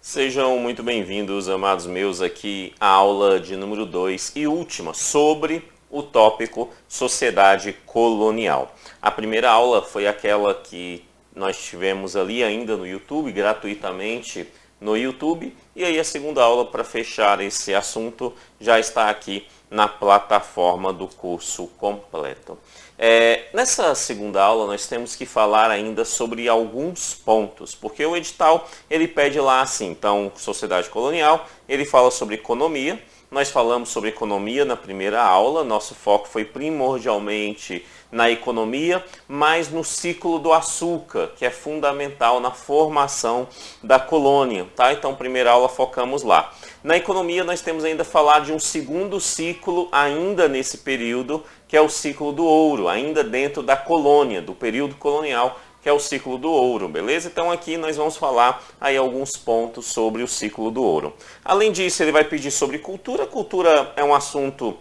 Sejam muito bem-vindos, amados meus, aqui à aula de número 2 e última sobre o tópico sociedade colonial. A primeira aula foi aquela que nós tivemos ali ainda no YouTube, gratuitamente no YouTube, e aí a segunda aula para fechar esse assunto já está aqui na plataforma do curso completo. Nessa segunda aula nós temos que falar ainda sobre alguns pontos, porque o edital ele pede lá assim, então sociedade colonial, ele fala sobre economia, nós falamos sobre economia na primeira aula, nosso foco foi primordialmente na economia, mas no ciclo do açúcar, que é fundamental na formação da colônia, tá? Então, primeira aula focamos lá. Na economia, nós temos ainda falar de um segundo ciclo, ainda nesse período, que é o ciclo do ouro, ainda dentro da colônia, do período colonial, que é o ciclo do ouro, beleza? Então aqui nós vamos falar aí alguns pontos sobre o ciclo do ouro. Além disso, ele vai pedir sobre cultura. Cultura é um assunto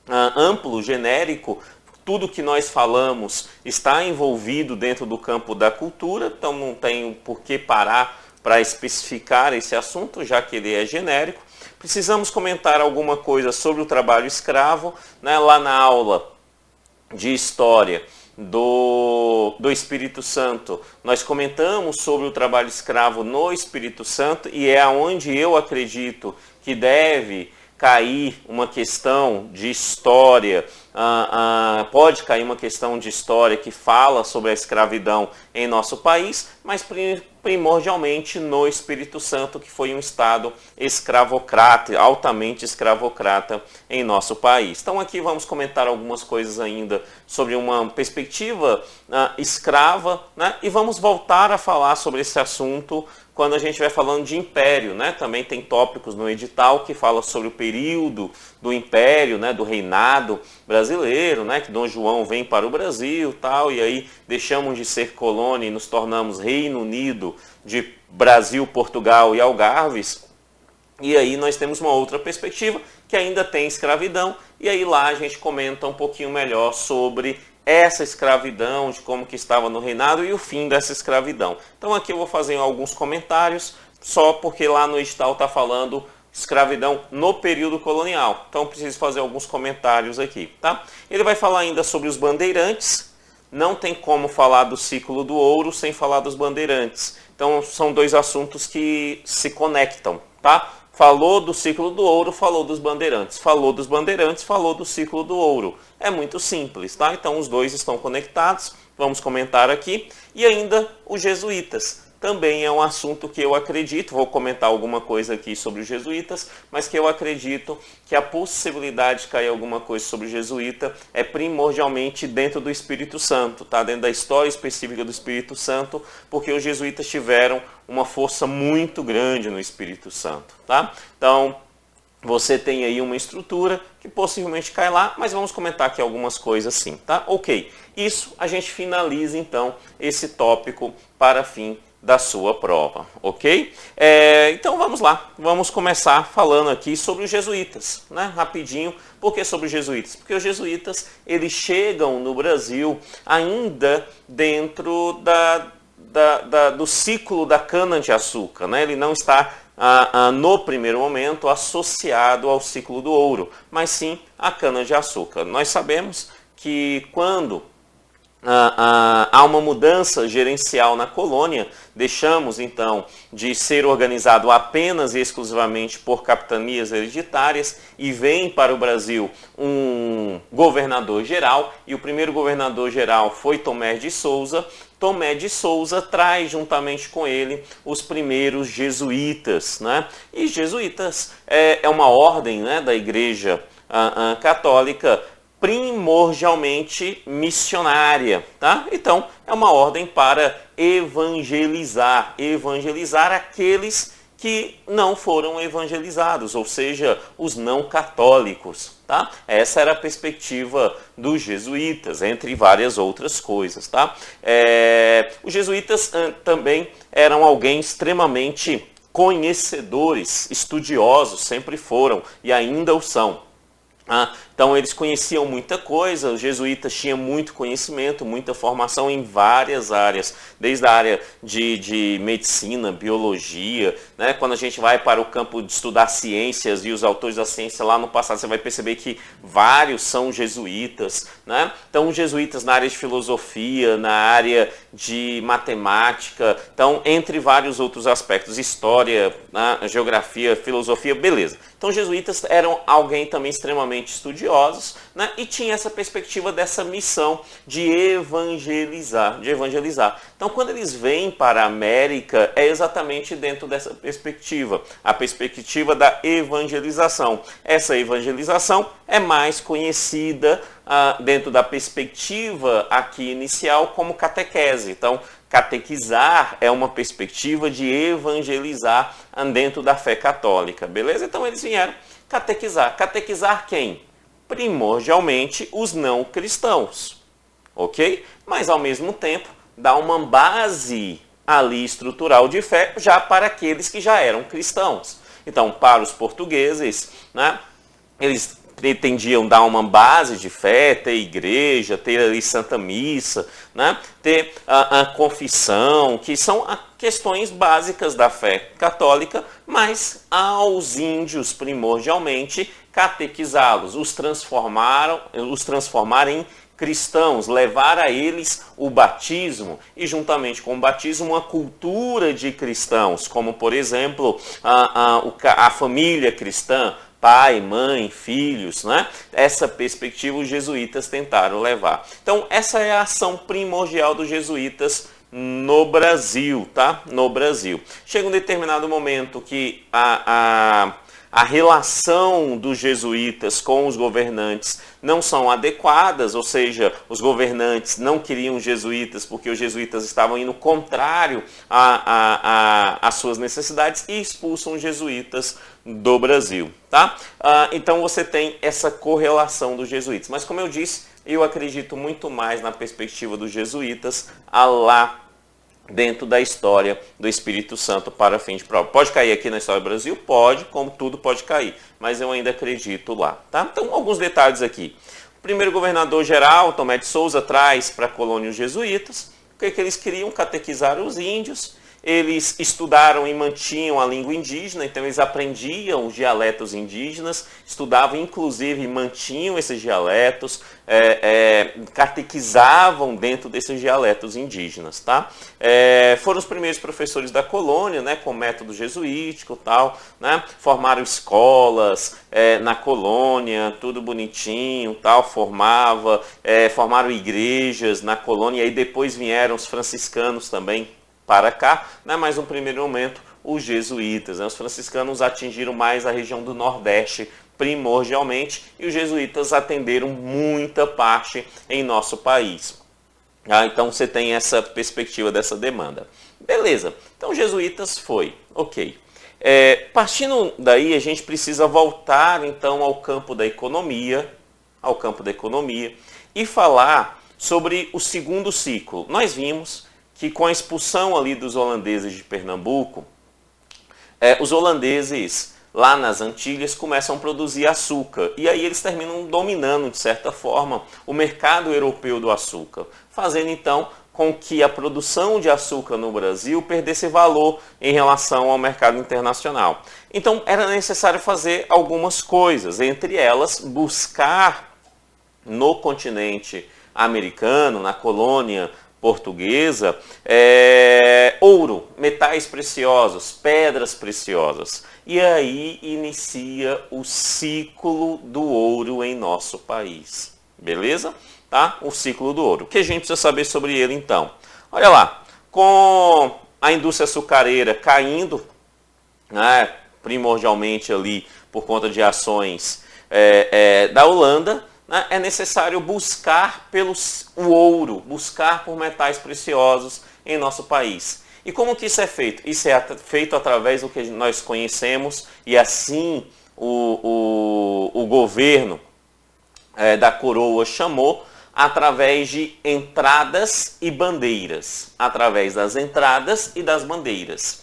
amplo, genérico. Tudo que nós falamos está envolvido dentro do campo da cultura, então não tem por que parar para especificar esse assunto, já que ele é genérico. Precisamos comentar alguma coisa sobre o trabalho escravo, né? Lá na aula de História do Espírito Santo, nós comentamos sobre o trabalho escravo no Espírito Santo e é onde eu acredito que deve cair uma questão de história, pode cair uma questão de história que fala sobre a escravidão em nosso país, mas primordialmente no Espírito Santo, que foi um estado escravocrata, altamente escravocrata em nosso país. Então aqui vamos comentar algumas coisas ainda sobre uma perspectiva escrava, né? E vamos voltar a falar sobre esse assunto quando a gente vai falando de império, né? Também tem tópicos no edital que fala sobre o período do império, né? Do reinado brasileiro, né? Que Dom João vem para o Brasil, tal, e aí deixamos de ser colônia e nos tornamos Reino Unido de Brasil, Portugal e Algarves. E aí nós temos uma outra perspectiva que ainda tem escravidão, e aí lá a gente comenta um pouquinho melhor sobre essa escravidão, de como que estava no reinado e o fim dessa escravidão. Então aqui eu vou fazer alguns comentários, só porque lá no edital está falando escravidão no período colonial. Então preciso fazer alguns comentários aqui, tá? Ele vai falar ainda sobre os bandeirantes. Não tem como falar do ciclo do ouro sem falar dos bandeirantes. Então são dois assuntos que se conectam, tá? Falou do ciclo do ouro, falou dos bandeirantes. Falou dos bandeirantes, falou do ciclo do ouro. É muito simples, tá? Então os dois estão conectados, vamos comentar aqui. E ainda os jesuítas. Também é um assunto que eu acredito, vou comentar alguma coisa aqui sobre os jesuítas, mas que eu acredito que a possibilidade de cair alguma coisa sobre o jesuíta é primordialmente dentro do Espírito Santo, tá? Dentro da história específica do Espírito Santo, porque os jesuítas tiveram uma força muito grande no Espírito Santo, tá? Então, você tem aí uma estrutura que possivelmente cai lá, mas vamos comentar aqui algumas coisas sim, tá? Ok, isso a gente finaliza então esse tópico para fim da sua prova, ok? Então vamos lá, vamos começar falando aqui sobre os jesuítas, né? Rapidinho. Por que sobre os jesuítas? Porque os jesuítas, eles chegam no Brasil ainda dentro do ciclo da cana-de-açúcar, né? Ele não está no primeiro momento associado ao ciclo do ouro, mas sim à cana-de-açúcar. Nós sabemos que quando há uma mudança gerencial na colônia, deixamos então de ser organizado apenas e exclusivamente por capitanias hereditárias e vem para o Brasil um governador geral, e o primeiro governador geral foi Tomé de Souza. Tomé de Souza traz juntamente com ele os primeiros jesuítas, né? E jesuítas é uma ordem, né, da Igreja Católica primordialmente missionária, tá? Então, é uma ordem para evangelizar aqueles que não foram evangelizados, ou seja, os não católicos, tá? Essa era a perspectiva dos jesuítas, entre várias outras coisas, tá? Os jesuítas também eram alguém extremamente conhecedores, estudiosos, sempre foram e ainda o são. Então eles conheciam muita coisa, os jesuítas tinham muito conhecimento, muita formação em várias áreas, desde a área de medicina, biologia, né? Quando a gente vai para o campo de estudar ciências e os autores da ciência lá no passado, você vai perceber que vários são jesuítas, né? Então os jesuítas na área de filosofia, na área de matemática, então entre vários outros aspectos, história, né? Geografia, filosofia, beleza. Então os jesuítas eram alguém também extremamente estudiosos, né? E tinha essa perspectiva dessa missão de evangelizar, Então quando eles vêm para a América, é exatamente dentro dessa perspectiva, a perspectiva da evangelização. Essa evangelização é mais conhecida dentro da perspectiva aqui inicial como catequese. Então, catequizar é uma perspectiva de evangelizar dentro da fé católica, beleza? Então eles vieram catequizar. Catequizar quem? Primordialmente os não cristãos, ok? Mas ao mesmo tempo dá uma base ali estrutural de fé já para aqueles que já eram cristãos. Então, para os portugueses, né, eles pretendiam dar uma base de fé, ter igreja, ter ali Santa Missa, né? Ter a confissão, que são questões básicas da fé católica, mas aos índios primordialmente catequizá-los, os transformar em cristãos, levar a eles o batismo e juntamente com o batismo uma cultura de cristãos, como por exemplo a família cristã, pai, mãe, filhos, né? Essa perspectiva os jesuítas tentaram levar. Então, essa é a ação primordial dos jesuítas no Brasil, tá? No Brasil. Chega um determinado momento que a relação dos jesuítas com os governantes não são adequadas, ou seja, os governantes não queriam jesuítas porque os jesuítas estavam indo contrário às suas necessidades e expulsam os jesuítas do Brasil, tá? Então você tem essa correlação dos jesuítas. Mas como eu disse, eu acredito muito mais na perspectiva dos jesuítas lá dentro da história do Espírito Santo para fim de prova. Pode cair aqui na história do Brasil? Pode, como tudo pode cair, mas eu ainda acredito lá, tá? Então, alguns detalhes aqui. O primeiro governador geral, Tomé de Souza, traz para a colônia os jesuítas. O que eles queriam? Catequizar os índios. Eles estudaram e mantinham a língua indígena, então eles aprendiam os dialetos indígenas, estudavam inclusive e mantinham esses dialetos, catequizavam dentro desses dialetos indígenas, tá? Foram os primeiros professores da colônia, né, com método jesuítico e tal, né? Formaram escolas na colônia, tudo bonitinho, tal, formaram igrejas na colônia, e aí depois vieram os franciscanos também para cá, né? Mas no primeiro momento os jesuítas, né? Os franciscanos atingiram mais a região do Nordeste primordialmente e os jesuítas atenderam muita parte em nosso país. Então você tem essa perspectiva dessa demanda. Beleza, então jesuítas foi, ok. Partindo daí a gente precisa voltar então ao campo da economia, e falar sobre o segundo ciclo. Nós vimos que com a expulsão ali dos holandeses de Pernambuco, os holandeses lá nas Antilhas começam a produzir açúcar. E aí eles terminam dominando, de certa forma, o mercado europeu do açúcar, fazendo então com que a produção de açúcar no Brasil perdesse valor em relação ao mercado internacional. Então era necessário fazer algumas coisas, entre elas buscar no continente americano, na colônia portuguesa, ouro, metais preciosos, pedras preciosas. E aí inicia o ciclo do ouro em nosso país. Beleza? Tá? O ciclo do ouro. O que a gente precisa saber sobre ele então? Olha lá, com a indústria açucareira caindo, né, primordialmente ali por conta de ações da Holanda, é necessário buscar o ouro, buscar por metais preciosos em nosso país. E como que isso é feito? Isso é feito através do que nós conhecemos e assim o governo da coroa chamou, através de entradas e bandeiras. Através das entradas e das bandeiras.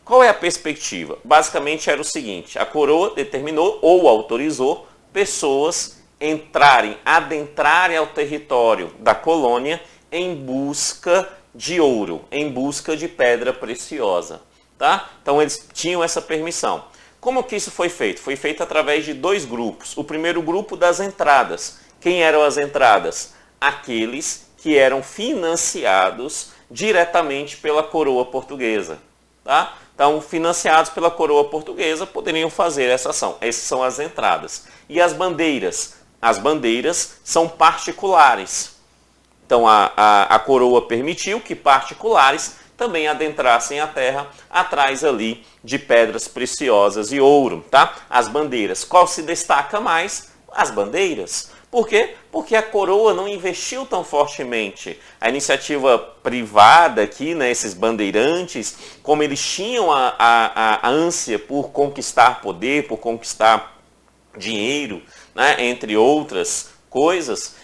Qual é a perspectiva? Basicamente era o seguinte, a coroa determinou ou autorizou pessoas adentrarem ao território da colônia em busca de ouro, em busca de pedra preciosa. Tá? Então eles tinham essa permissão. Como que isso foi feito? Foi feito através de dois grupos. O primeiro grupo das entradas. Quem eram as entradas? Aqueles que eram financiados diretamente pela coroa portuguesa. Tá? Então, financiados pela coroa portuguesa, poderiam fazer essa ação. Essas são as entradas. E as bandeiras? As bandeiras são particulares. Então, a coroa permitiu que particulares também adentrassem a terra atrás ali de pedras preciosas e ouro. Tá? As bandeiras. Qual se destaca mais? As bandeiras. Por quê? Porque a coroa não investiu tão fortemente. A iniciativa privada aqui, né, esses bandeirantes, como eles tinham a ânsia por conquistar poder, por conquistar dinheiro, né, entre outras coisas,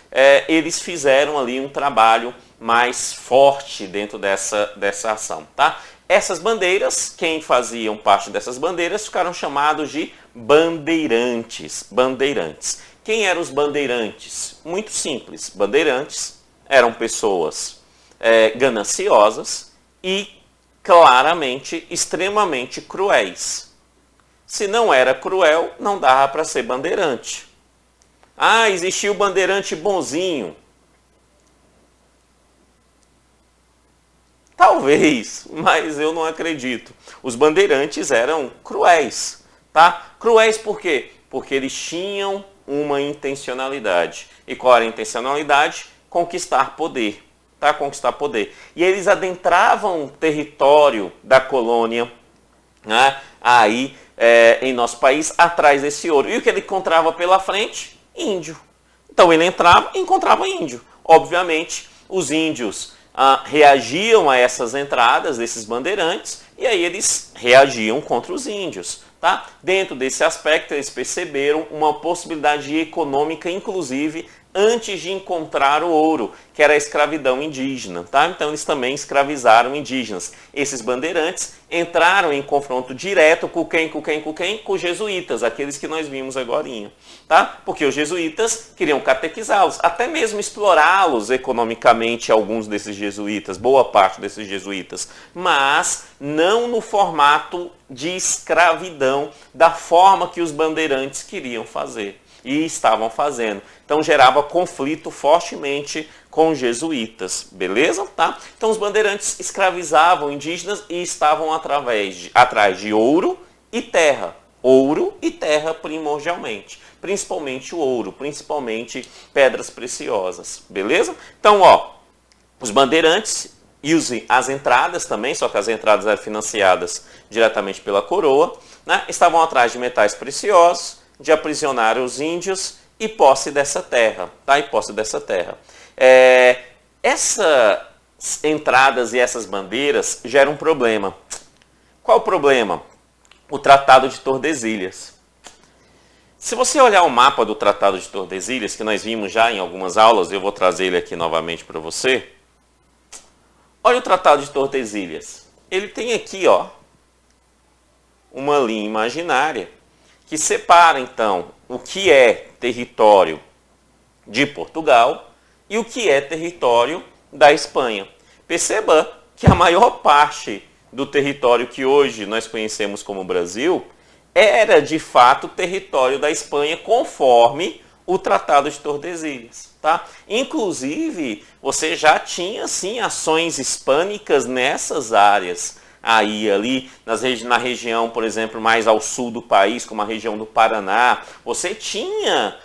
eles fizeram ali um trabalho mais forte dentro dessa ação. Tá? Essas bandeiras, quem faziam parte dessas bandeiras, ficaram chamados de bandeirantes. Bandeirantes. Quem eram os bandeirantes? Muito simples. Bandeirantes eram pessoas gananciosas e claramente extremamente cruéis. Se não era cruel, não dava para ser bandeirante. Ah, existia o bandeirante bonzinho. Talvez, mas eu não acredito. Os bandeirantes eram cruéis. Tá? Cruéis por quê? Porque eles tinham uma intencionalidade. E qual era a intencionalidade? Conquistar poder. Tá? Conquistar poder. E eles adentravam o território da colônia, né, aí em nosso país, atrás desse ouro. E o que ele encontrava pela frente? Índio. Então ele entrava e encontrava índio. Obviamente, os índios reagiam a essas entradas desses bandeirantes e aí eles reagiam contra os índios. Tá? Dentro desse aspecto, eles perceberam uma possibilidade econômica, inclusive, antes de encontrar o ouro, que era a escravidão indígena. Tá? Então, eles também escravizaram indígenas. Esses bandeirantes entraram em confronto direto com quem? Com os jesuítas, aqueles que nós vimos agorinha. Tá? Porque os jesuítas queriam catequizá-los, até mesmo explorá-los economicamente, alguns desses jesuítas, boa parte desses jesuítas, mas não no formato de escravidão, da forma que os bandeirantes queriam fazer e estavam fazendo. Então gerava conflito fortemente com os jesuítas, beleza? Tá? Então os bandeirantes escravizavam indígenas e estavam atrás de ouro e terra. Ouro e terra primordialmente. Principalmente o ouro, principalmente pedras preciosas, beleza? Então, os bandeirantes e as entradas também, só que as entradas eram financiadas diretamente pela coroa, né, estavam atrás de metais preciosos, de aprisionar os índios e posse dessa terra. Tá? E posse dessa terra. Essas entradas e essas bandeiras geram um problema. Qual o problema? O Tratado de Tordesilhas. Se você olhar o mapa do Tratado de Tordesilhas, que nós vimos já em algumas aulas, eu vou trazer ele aqui novamente para você. Olha o Tratado de Tordesilhas. Ele tem aqui, uma linha imaginária que separa, então, o que é território de Portugal e o que é território da Espanha. Perceba que a maior parte do território que hoje nós conhecemos como Brasil era, de fato, território da Espanha, conforme o Tratado de Tordesilhas. Tá? Inclusive, você já tinha, sim, ações hispânicas nessas áreas. Ali na região, por exemplo, mais ao sul do país, como a região do Paraná, você tinha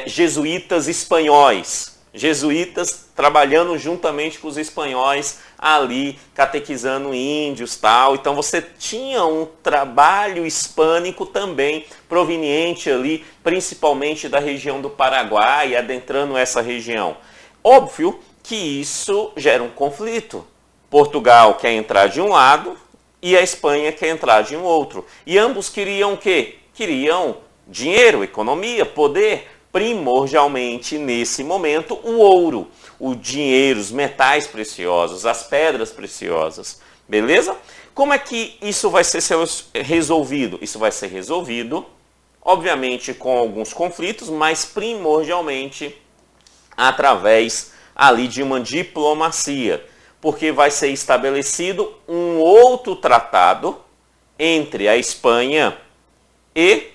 jesuítas espanhóis, jesuítas trabalhando juntamente com os espanhóis ali, catequizando índios, tal. Então você tinha um trabalho hispânico também proveniente ali, principalmente da região do Paraguai, adentrando essa região. Óbvio que isso gera um conflito. Portugal quer entrar de um lado e a Espanha quer entrar de um outro. E ambos queriam o quê? Queriam dinheiro, economia, poder. Primordialmente, nesse momento, o ouro, o dinheiro, os metais preciosos, as pedras preciosas. Beleza? Como é que isso vai ser resolvido? Isso vai ser resolvido, obviamente com alguns conflitos, mas primordialmente através ali de uma diplomacia, porque vai ser estabelecido um outro tratado entre a Espanha e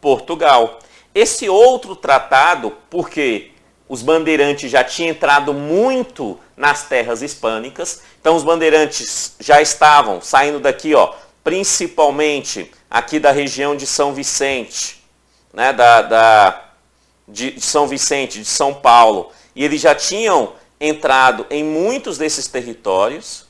Portugal. Esse outro tratado, porque os bandeirantes já tinham entrado muito nas terras hispânicas, então os bandeirantes já estavam saindo daqui, ó, principalmente aqui da região de São Vicente, né, de São Vicente, de São Paulo, e eles já tinham entrado em muitos desses territórios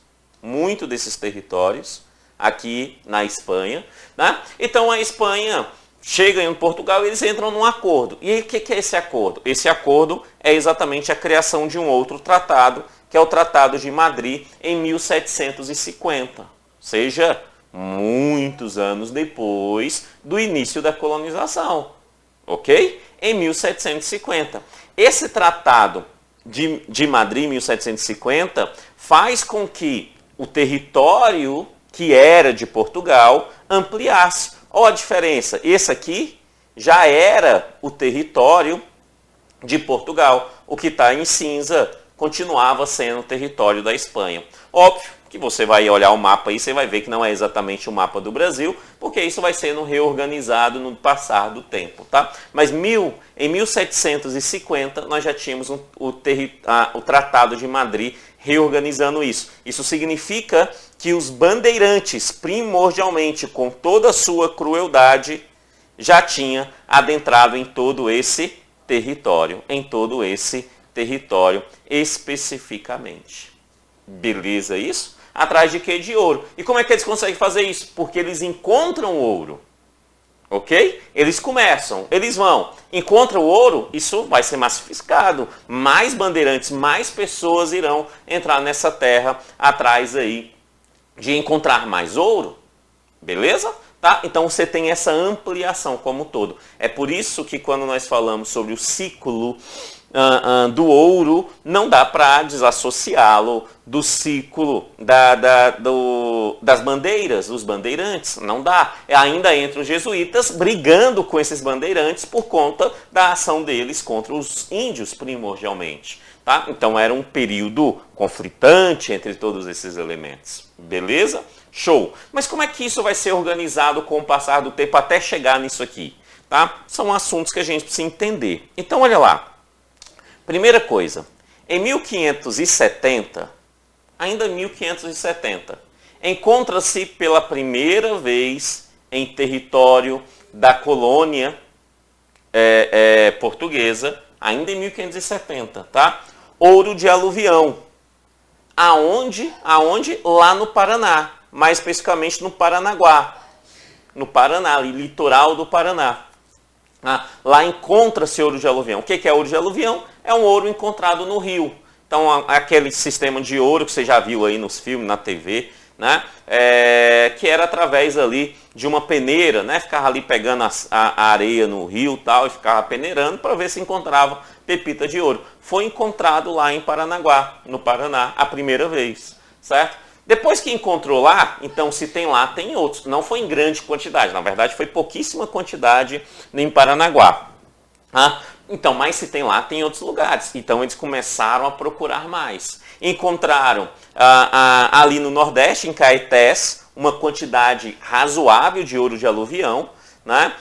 aqui na Espanha, né? Então a Espanha chega em Portugal e eles entram num acordo. E o que é esse acordo? Esse acordo é exatamente a criação de um outro tratado, que é o Tratado de Madrid, em 1750. Ou seja, muitos anos depois do início da colonização. Ok? Em 1750. Esse Tratado de Madrid, 1750, faz com que o território que era de Portugal ampliasse. Olha a diferença, esse aqui já era o território de Portugal, o que está em cinza continuava sendo o território da Espanha. Óbvio que você vai olhar o mapa aí, você vai ver que não é exatamente o mapa do Brasil, porque isso vai sendo reorganizado no passar do tempo, tá? Mas em 1750 nós já tínhamos o Tratado de Madrid reorganizando isso. Isso significa que os bandeirantes, primordialmente com toda a sua crueldade, já tinha adentrado em todo esse território, especificamente. Beleza isso? Atrás de quê? De ouro. E como é que eles conseguem fazer isso? Porque eles encontram ouro. Ok? Eles começam, eles vão, encontram o ouro, isso vai ser massificado. Mais bandeirantes, mais pessoas irão entrar nessa terra atrás aí de encontrar mais ouro. Beleza? Tá? Então você tem essa ampliação como um todo. É por isso que quando nós falamos sobre o ciclo do ouro, não dá para desassociá-lo do ciclo das bandeiras, dos bandeirantes. Não dá. Ainda entre os jesuítas brigando com esses bandeirantes por conta da ação deles contra os índios, primordialmente. Tá? Então era um período conflitante entre todos esses elementos. Beleza? Show. Mas como é que isso vai ser organizado com o passar do tempo até chegar nisso aqui? Tá? São assuntos que a gente precisa entender. Então olha lá. Primeira coisa, em 1570, ainda 1570, encontra-se pela primeira vez em território da colônia portuguesa, ainda em 1570, tá? Ouro de aluvião. Aonde? Lá no Paraná, mais especificamente no Paranaguá, no Paraná, ali, litoral do Paraná. Lá encontra-se ouro de aluvião. O que é ouro de aluvião? É um ouro encontrado no rio. Então, aquele sistema de ouro que você já viu aí nos filmes, na TV, né? Que era através ali de uma peneira, né? Ficava ali pegando a areia no rio tal, e ficava peneirando para ver se encontrava pepita de ouro. Foi encontrado lá em Paranaguá, no Paraná, a primeira vez, certo? Depois que encontrou lá, então se tem lá, tem outros. Não foi em grande quantidade, na verdade foi pouquíssima quantidade em Paranaguá. Então, mas se tem lá, tem outros lugares. Então eles começaram a procurar mais. Encontraram ali no Nordeste, em Caetés, uma quantidade razoável de ouro de aluvião, né?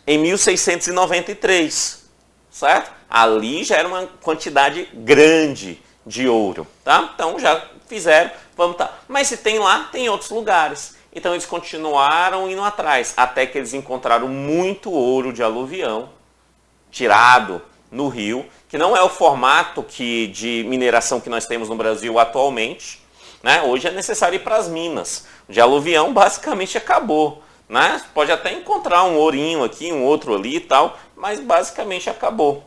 Em 1693, certo? Ali já era uma quantidade grande de ouro, tá? Então já fizeram, vamos tá. Mas se tem lá, tem outros lugares. Então eles continuaram indo atrás, até que eles encontraram muito ouro de aluvião tirado no rio, que não é o formato de mineração que nós temos no Brasil atualmente, né? Hoje é necessário ir para as minas. O de aluvião basicamente acabou, né? Pode até encontrar um ourinho aqui, um outro ali e tal, mas basicamente acabou.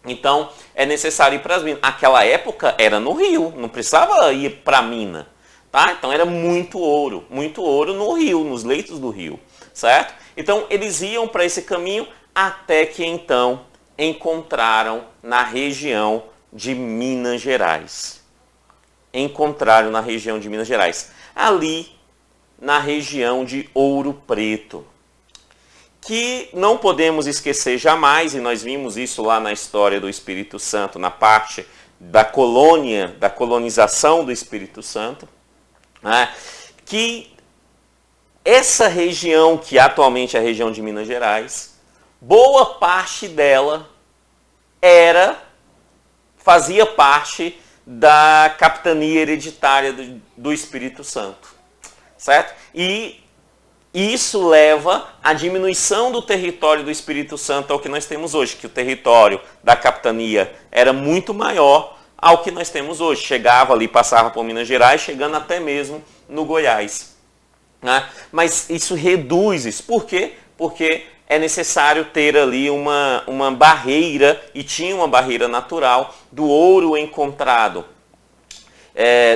Então é necessário ir para as minas. Aquela época era no rio, não precisava ir para a mina, tá? Então era muito ouro no rio, nos leitos do rio, certo? Então eles iam para esse caminho até que então encontraram na região de Minas Gerais. Ali na região de Ouro Preto. que não podemos esquecer jamais, e nós vimos isso lá na história do Espírito Santo, na parte da colônia, da colonização do Espírito Santo, né, que essa região, que atualmente é a região de Minas Gerais, boa parte dela fazia parte da capitania hereditária do Espírito Santo, certo? E isso leva à diminuição do território do Espírito Santo ao que nós temos hoje, que o território da capitania era muito maior ao que nós temos hoje. Chegava ali, passava por Minas Gerais, chegando até mesmo no Goiás, né? Mas isso reduz isso. Por quê? Porque é necessário ter ali uma barreira, e tinha uma barreira natural do ouro encontrado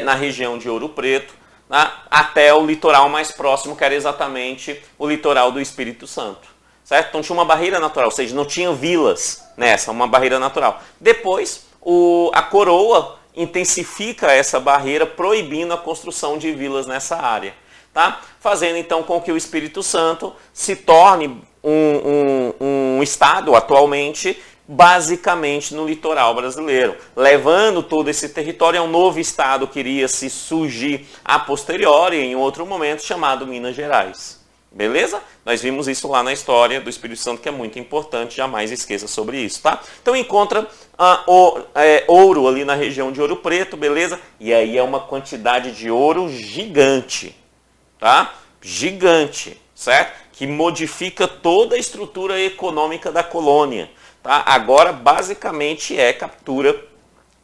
na região de Ouro Preto, né, até o litoral mais próximo, que era exatamente o litoral do Espírito Santo. Certo? Então tinha uma barreira natural, ou seja, não tinha vilas nessa, uma barreira natural. Depois, a coroa intensifica essa barreira, proibindo a construção de vilas nessa área. Tá? Fazendo então com que o Espírito Santo se torne um estado atualmente basicamente no litoral brasileiro, levando todo esse território a um novo estado que iria se surgir a posteriori em outro momento, chamado Minas Gerais. Beleza? Nós vimos isso lá na história do Espírito Santo, que é muito importante, jamais esqueça sobre isso, tá? Então encontra ouro ali na região de Ouro Preto, beleza? E aí é uma quantidade de ouro gigante, tá? Gigante, certo? Que modifica toda a estrutura econômica da colônia. Tá? Agora, basicamente, é captura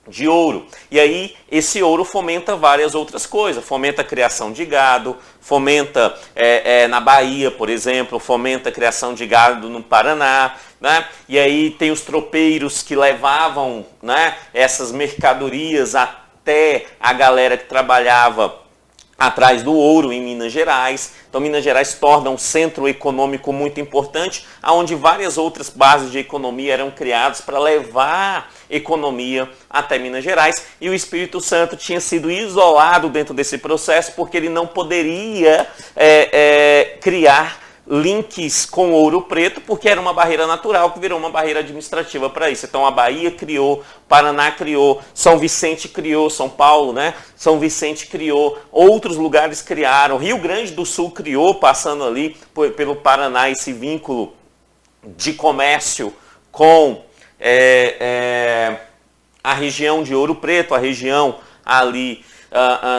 de ouro. E aí, esse ouro fomenta várias outras coisas. Fomenta a criação de gado, fomenta, na Bahia, por exemplo, fomenta a criação de gado no Paraná. Né? E aí tem os tropeiros que levavam, né, essas mercadorias até a galera que trabalhava atrás do ouro em Minas Gerais. Então Minas Gerais torna um centro econômico muito importante, onde várias outras bases de economia eram criadas para levar economia até Minas Gerais, e o Espírito Santo tinha sido isolado dentro desse processo, porque ele não poderia criar links com Ouro Preto, porque era uma barreira natural que virou uma barreira administrativa para isso. Então a Bahia criou, Paraná criou, São Vicente criou, São Paulo, né? São Vicente criou, outros lugares criaram, Rio Grande do Sul criou, passando ali pelo Paraná, esse vínculo de comércio com a região de Ouro Preto, a região ali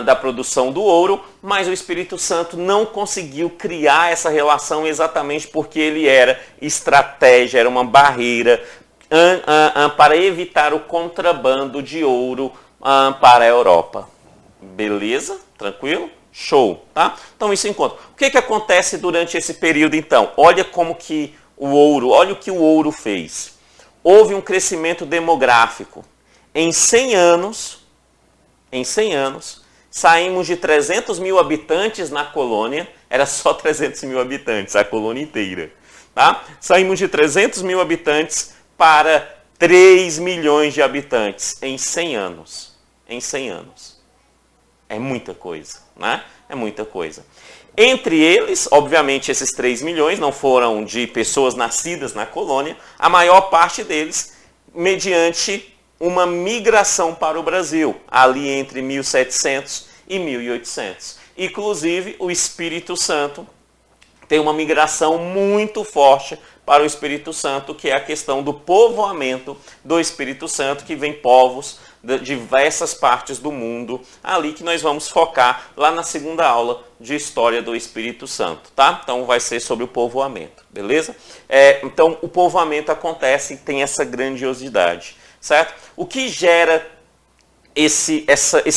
da produção do ouro, mas o Espírito Santo não conseguiu criar essa relação exatamente porque ele era estratégia, era uma barreira para evitar o contrabando de ouro para a Europa. Beleza? Tranquilo? Show, tá? Então isso encontra. O que acontece durante esse período então? Olha como que olha o que o ouro fez. Houve um crescimento demográfico. Em 100 anos, saímos de 300 mil habitantes na colônia, era só 300 mil habitantes, a colônia inteira. Tá? Saímos de 300 mil habitantes para 3 milhões de habitantes em 100 anos. Em 100 anos. É muita coisa, né? É muita coisa. Entre eles, obviamente, esses 3 milhões não foram de pessoas nascidas na colônia, a maior parte deles mediante uma migração para o Brasil, ali entre 1700 e 1800. Inclusive, o Espírito Santo tem uma migração muito forte para o Espírito Santo, que é a questão do povoamento do Espírito Santo, que vem povos de diversas partes do mundo, ali que nós vamos focar lá na segunda aula de História do Espírito Santo, tá? Então vai ser sobre o povoamento, beleza? Então o povoamento acontece e tem essa grandiosidade, certo? O que gera esse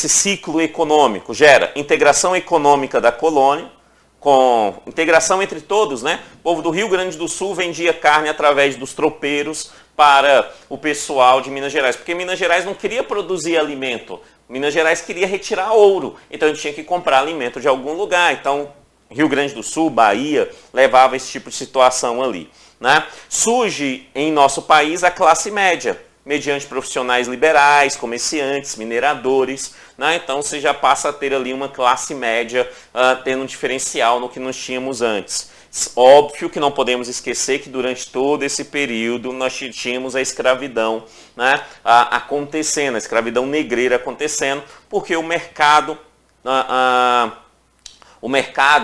ciclo econômico? Gera integração econômica da colônia, com integração entre todos, né? O povo do Rio Grande do Sul vendia carne através dos tropeiros para o pessoal de Minas Gerais, porque Minas Gerais não queria produzir alimento, Minas Gerais queria retirar ouro, então ele tinha que comprar alimento de algum lugar, então Rio Grande do Sul, Bahia, levava esse tipo de situação ali, né? Surge em nosso país a classe média, mediante profissionais liberais, comerciantes, mineradores, né? Então você já passa a ter ali uma classe média tendo um diferencial no que nós tínhamos antes. Óbvio que não podemos esquecer que durante todo esse período nós tínhamos a escravidão, né, acontecendo, a escravidão negreira acontecendo, porque o mercado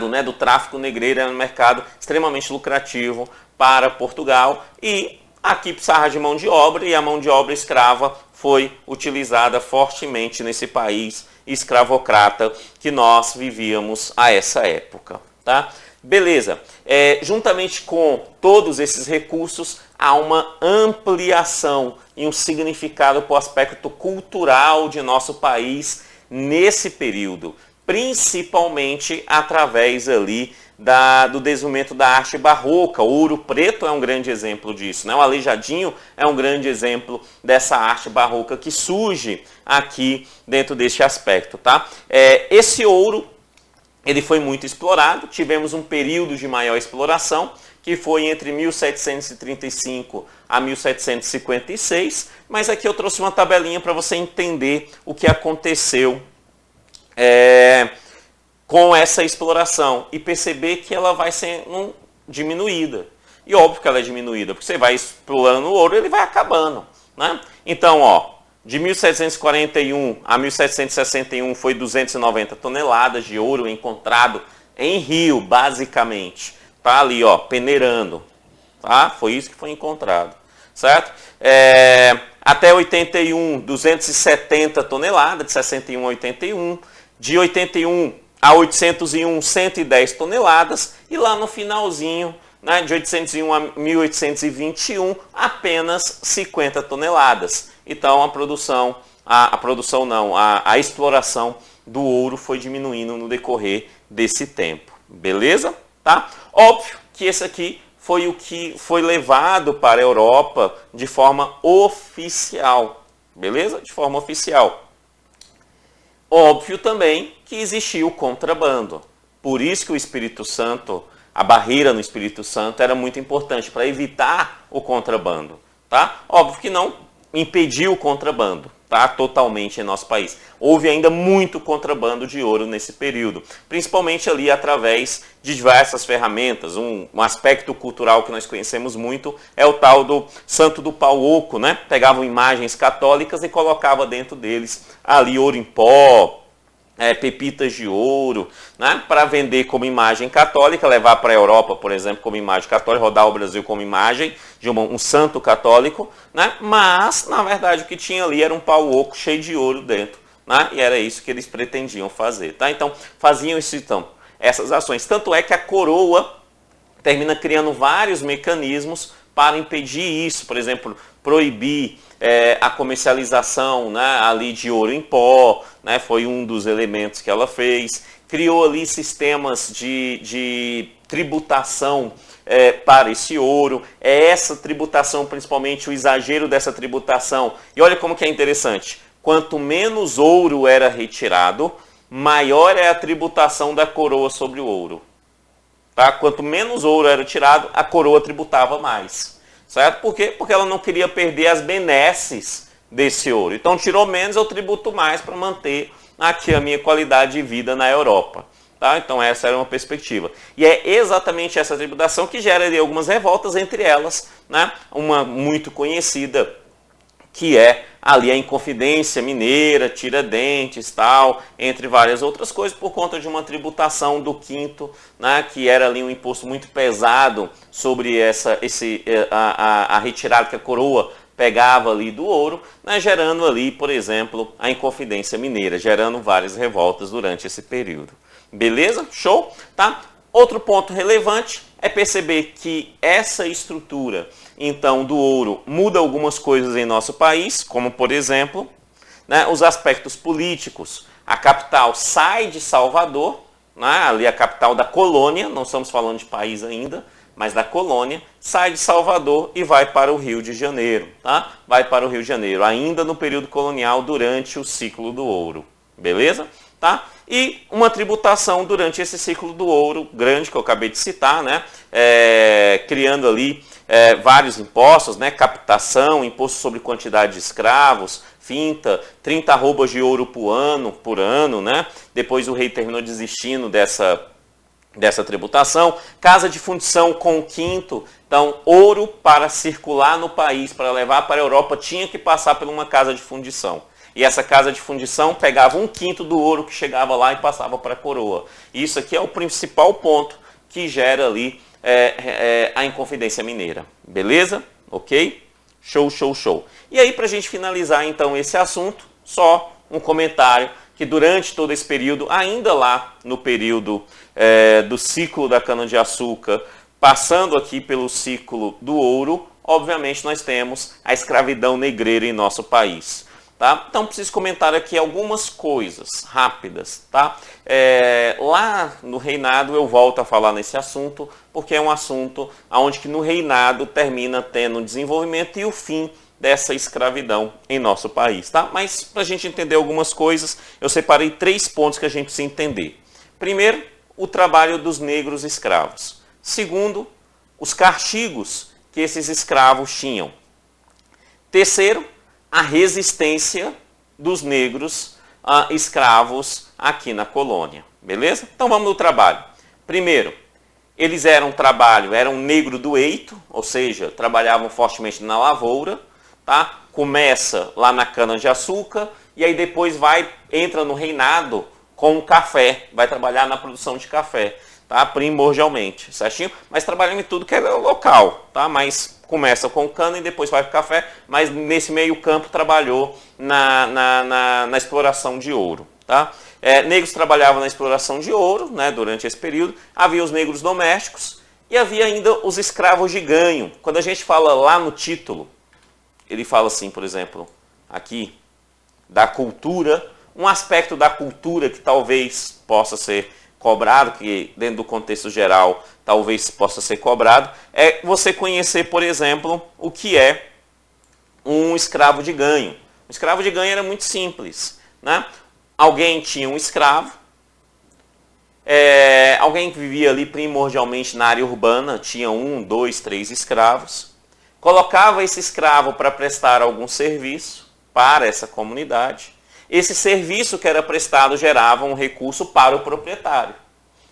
né, do tráfico negreiro era um mercado extremamente lucrativo para Portugal e aqui precisava de mão de obra e a mão de obra escrava foi utilizada fortemente nesse país escravocrata que nós vivíamos a essa época, tá? Beleza, juntamente com todos esses recursos, há uma ampliação e um significado para o aspecto cultural de nosso país nesse período, principalmente através ali do desenvolvimento da arte barroca. O Ouro Preto é um grande exemplo disso, né? O Aleijadinho é um grande exemplo dessa arte barroca que surge aqui dentro deste aspecto, tá? Esse ouro, ele foi muito explorado, tivemos um período de maior exploração, que foi entre 1735 a 1756, mas aqui eu trouxe uma tabelinha para você entender o que aconteceu com essa exploração e perceber que ela vai sendo diminuída. E óbvio que ela é diminuída, porque você vai explorando o ouro e ele vai acabando, né? Então, ó, de 1741 a 1761 foi 290 toneladas de ouro encontrado em rio, basicamente. Tá ali, ó, peneirando. Tá? Foi isso que foi encontrado. Certo? Até 81, 270 toneladas, de 61 a 81. De 81 a 801, 110 toneladas. E lá no finalzinho, né, de 801 a 1821, apenas 50 toneladas. Então a exploração do ouro foi diminuindo no decorrer desse tempo. Beleza? Tá? Óbvio que esse aqui foi o que foi levado para a Europa de forma oficial. Beleza? De forma oficial. Óbvio também que existia o contrabando. Por isso que o Espírito Santo, a barreira no Espírito Santo era muito importante para evitar o contrabando. Tá? Óbvio que não impediu o contrabando, tá? Totalmente em nosso país. Houve ainda muito contrabando de ouro nesse período, principalmente ali através de diversas ferramentas. Um aspecto cultural que nós conhecemos muito é o tal do Santo do Pau Oco, né? Pegavam imagens católicas e colocava dentro deles ali ouro em pó, pepitas de ouro, né, para vender como imagem católica, levar para a Europa, por exemplo, como imagem católica, rodar o Brasil como imagem de um santo católico, né, mas, na verdade, o que tinha ali era um pau oco cheio de ouro dentro, né, e era isso que eles pretendiam fazer. Tá? Então, faziam essas ações. Tanto é que a coroa termina criando vários mecanismos para impedir isso, por exemplo, proibir a comercialização, né, ali de ouro em pó, né, foi um dos elementos que ela fez. Criou ali sistemas de tributação para esse ouro. Essa tributação, principalmente o exagero dessa tributação. E olha como que é interessante. Quanto menos ouro era retirado, maior é a tributação da coroa sobre o ouro. Tá? Quanto menos ouro era tirado, a coroa tributava mais. Certo? Por quê? Porque ela não queria perder as benesses desse ouro. Então, tirou menos, eu tributo mais para manter aqui a minha qualidade de vida na Europa. Tá? Então, essa era uma perspectiva. E é exatamente essa tributação que gera ali algumas revoltas, entre elas, né, uma muito conhecida, que é ali a Inconfidência Mineira, Tiradentes, tal, entre várias outras coisas, por conta de uma tributação do quinto, né, que era ali um imposto muito pesado sobre a retirada que a coroa pegava ali do ouro, né, gerando ali, por exemplo, a Inconfidência Mineira, gerando várias revoltas durante esse período. Beleza? Show? Tá? Outro ponto relevante é perceber que essa estrutura, então, do ouro muda algumas coisas em nosso país, como, por exemplo, né, os aspectos políticos. A capital sai de Salvador, né, ali a capital da colônia, não estamos falando de país ainda, mas da colônia, sai de Salvador e vai para o Rio de Janeiro. Tá? Vai para o Rio de Janeiro, ainda no período colonial, durante o ciclo do ouro. Beleza? Tá? E uma tributação durante esse ciclo do ouro grande que eu acabei de citar, né? Criando ali vários impostos, né? Captação, imposto sobre quantidade de escravos, finta, 30 arrobas de ouro por ano, né? Depois o rei terminou desistindo dessa tributação. Casa de fundição com o quinto. Então, ouro para circular no país, para levar para a Europa, tinha que passar por uma casa de fundição. E essa casa de fundição pegava um quinto do ouro que chegava lá e passava para a coroa. Isso aqui é o principal ponto que gera ali a Inconfidência Mineira. Beleza? Ok? Show, show, show. E aí, para a gente finalizar então esse assunto, só um comentário que durante todo esse período, ainda lá no período do ciclo da cana-de-açúcar, passando aqui pelo ciclo do ouro, obviamente nós temos a escravidão negreira em nosso país. Tá? Então, preciso comentar aqui algumas coisas rápidas. Tá? Lá no reinado eu volto a falar nesse assunto, porque é um assunto onde que no reinado termina tendo o desenvolvimento e o fim dessa escravidão em nosso país. Tá? Mas, para a gente entender algumas coisas, eu separei 3 pontos que a gente precisa entender. Primeiro, o trabalho dos negros escravos. Segundo, os castigos que esses escravos tinham. Terceiro, a resistência dos negros escravos aqui na colônia. Beleza? Então vamos no trabalho. Primeiro, eles eram negro do eito, ou seja, trabalhavam fortemente na lavoura. Tá? Começa lá na cana-de-açúcar e aí depois entra no reinado com o café, vai trabalhar na produção de café, tá? Primordialmente, certinho? Mas trabalhando em tudo que é local, tá? Mas começa com cana e depois vai para o café, mas nesse meio campo trabalhou na exploração de ouro. Tá? Negros trabalhavam na exploração de ouro, né, durante esse período, havia os negros domésticos e havia ainda os escravos de ganho. Quando a gente fala lá no título, ele fala assim, por exemplo, aqui, da cultura, um aspecto da cultura que talvez possa ser cobrado, que dentro do contexto geral talvez possa ser cobrado, é você conhecer, por exemplo, o que é um escravo de ganho. O escravo de ganho era muito simples, né? Alguém tinha um escravo, alguém que vivia ali primordialmente na área urbana, tinha 1, 2, 3 escravos, colocava esse escravo para prestar algum serviço para essa comunidade. Esse serviço que era prestado gerava um recurso para o proprietário,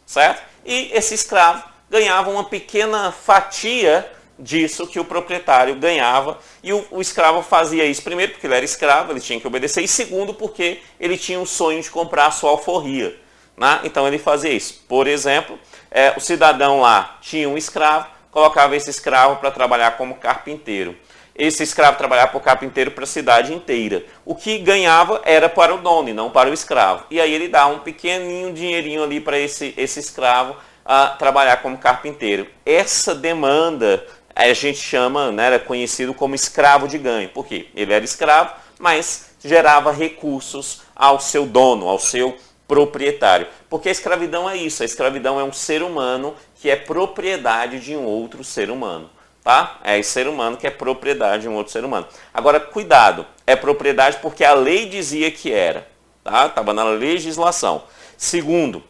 certo? E esse escravo ganhava uma pequena fatia disso que o proprietário ganhava, e o escravo fazia isso primeiro porque ele era escravo, ele tinha que obedecer, e segundo porque ele tinha o sonho de comprar a sua alforria, né? Então ele fazia isso. Por exemplo, o cidadão lá tinha um escravo, colocava esse escravo para trabalhar como carpinteiro. Esse escravo trabalhava para o carpinteiro para a cidade inteira. O que ganhava era para o dono e não para o escravo. E aí ele dá um pequenininho dinheirinho ali para esse escravo trabalhar como carpinteiro. Essa demanda a gente chama, né, era conhecido como escravo de ganho. Por quê? Ele era escravo, mas gerava recursos ao seu dono, ao seu proprietário. Porque a escravidão é isso. A escravidão é um ser humano que é propriedade de um outro ser humano. Tá? É esse ser humano que é propriedade de um outro ser humano. Agora, cuidado, é propriedade porque a lei dizia que era. Tá? Estava na legislação. Segundo,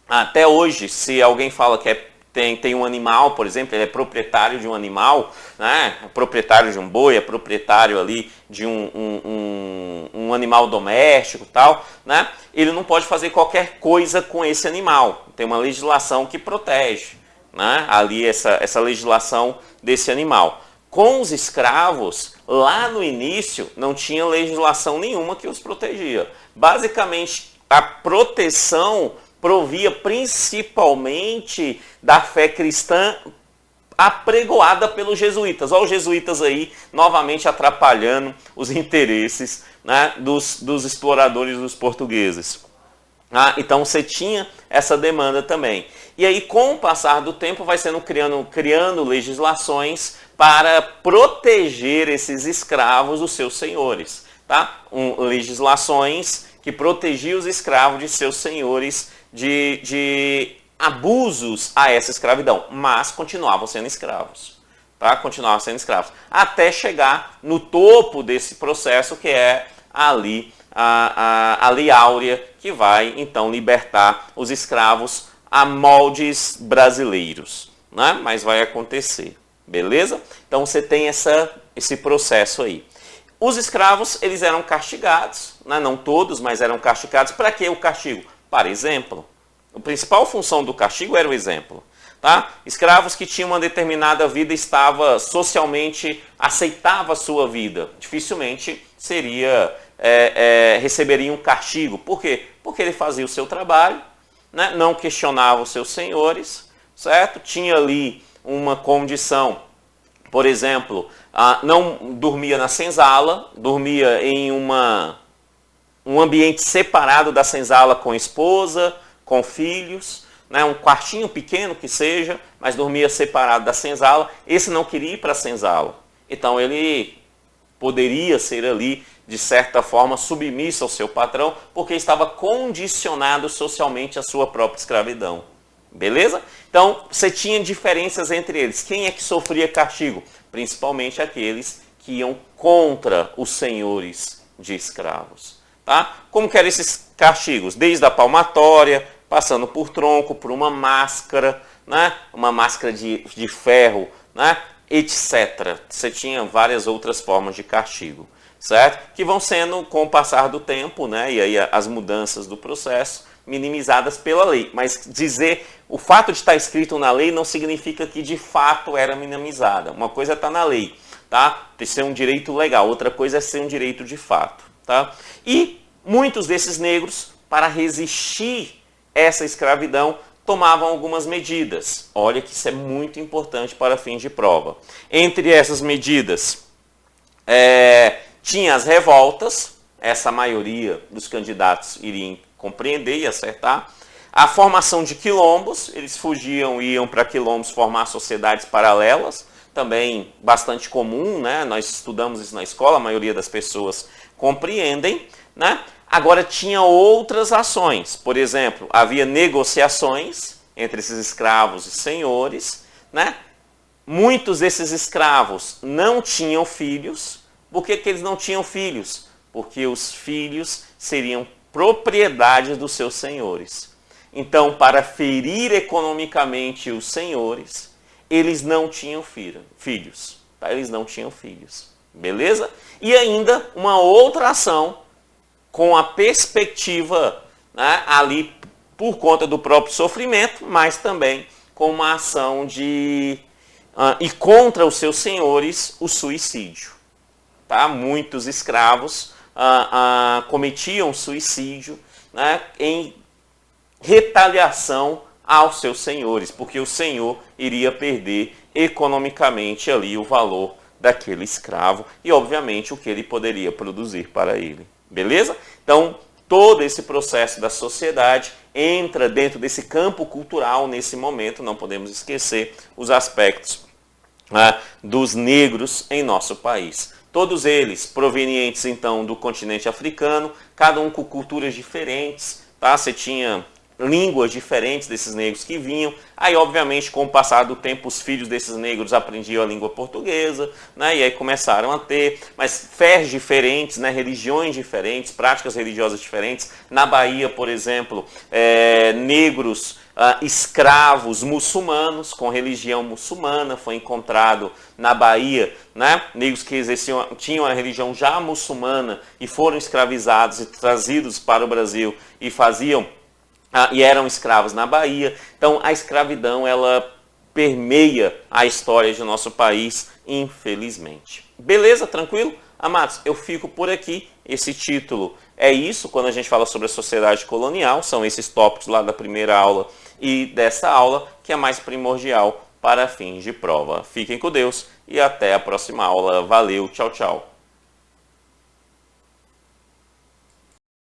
até hoje, se alguém fala que tem um animal, por exemplo, ele é proprietário de um animal, né? É proprietário de um boi, é proprietário ali de um animal doméstico e tal, né? Ele não pode fazer qualquer coisa com esse animal. Tem uma legislação que protege, né? Ali essa legislação desse animal. Com os escravos, lá no início, não tinha legislação nenhuma que os protegia. Basicamente, a proteção provia principalmente da fé cristã apregoada pelos jesuítas. Olha os jesuítas aí, novamente atrapalhando os interesses, né, dos exploradores dos portugueses. Então você tinha essa demanda também. E aí, com o passar do tempo, vai sendo criando legislações para proteger esses escravos dos seus senhores. Tá? Legislações que protegiam os escravos de seus senhores de abusos a essa escravidão, mas continuavam sendo escravos. Tá? Continuavam sendo escravos. Até chegar no topo desse processo, que é ali a Lei Áurea, que vai então libertar os escravos a moldes brasileiros, né? Mas vai acontecer. Beleza? Então você tem esse processo aí. Os escravos, eles eram castigados, né? Não todos, mas eram castigados. Para que o castigo? Para exemplo. A principal função do castigo era o exemplo. Tá? Escravos que tinham uma determinada vida, estava socialmente, aceitava a sua vida, dificilmente receberia um castigo. Por quê? Porque ele fazia o seu trabalho, né? Não questionava os seus senhores, certo? Tinha ali uma condição, por exemplo, não dormia na senzala, dormia em um ambiente separado da senzala com esposa, com filhos, né, um quartinho pequeno que seja, mas dormia separado da senzala. Esse não queria ir para a senzala. Então ele poderia ser ali, de certa forma, submisso ao seu patrão, porque estava condicionado socialmente à sua própria escravidão. Beleza? Então você tinha diferenças entre eles. Quem é que sofria castigo? Principalmente aqueles que iam contra os senhores de escravos. Tá? Como que eram esses castigos? Desde a palmatória, passando por tronco, por uma máscara, né? Uma máscara de ferro, né? Etc. Você tinha várias outras formas de castigo, certo? Que vão sendo, com o passar do tempo, né? E aí as mudanças do processo, minimizadas pela lei. Mas o fato de estar escrito na lei não significa que de fato era minimizada. Uma coisa é estar na lei, tá? De ser um direito legal, outra coisa é ser um direito de fato, tá? E muitos desses negros, para resistir essa escravidão, tomavam algumas medidas. Olha que isso é muito importante para fins de prova. Entre essas medidas, tinha as revoltas, essa maioria dos candidatos iriam compreender e acertar. A formação de quilombos, eles iam para quilombos formar sociedades paralelas, também bastante comum, né? Nós estudamos isso na escola, a maioria das pessoas compreendem, né? Agora tinha outras ações, por exemplo, havia negociações entre esses escravos e senhores, né? Muitos desses escravos não tinham filhos. Por que eles não tinham filhos? Porque os filhos seriam propriedade dos seus senhores. Então, para ferir economicamente os senhores, eles não tinham filhos. Tá? Eles não tinham filhos. Beleza? E ainda uma outra ação com a perspectiva, né, ali por conta do próprio sofrimento, mas também com uma ação e contra os seus senhores, o suicídio. Tá? Muitos escravos cometiam suicídio, né, em retaliação aos seus senhores, porque o senhor iria perder economicamente ali o valor daquele escravo e, obviamente, o que ele poderia produzir para ele. Beleza? Então, todo esse processo da sociedade entra dentro desse campo cultural nesse momento. Não podemos esquecer os aspectos dos negros em nosso país. Todos eles provenientes, então, do continente africano, cada um com culturas diferentes. Tá? Você tinha línguas diferentes desses negros que vinham. Aí, obviamente, com o passar do tempo, os filhos desses negros aprendiam a língua portuguesa, né? E aí começaram a ter, mas fés diferentes, né? Religiões diferentes, práticas religiosas diferentes. Na Bahia, por exemplo, negros escravos muçulmanos, com religião muçulmana, foi encontrado na Bahia, né? Negros que tinham a religião já muçulmana e foram escravizados e trazidos para o Brasil e eram escravos na Bahia. Então a escravidão, ela permeia a história de nosso país, infelizmente. Beleza? Tranquilo? Amados, eu fico por aqui. Esse título é isso, quando a gente fala sobre a sociedade colonial, são esses tópicos lá da primeira aula e dessa aula, que é mais primordial para fins de prova. Fiquem com Deus e até a próxima aula. Valeu, tchau, tchau.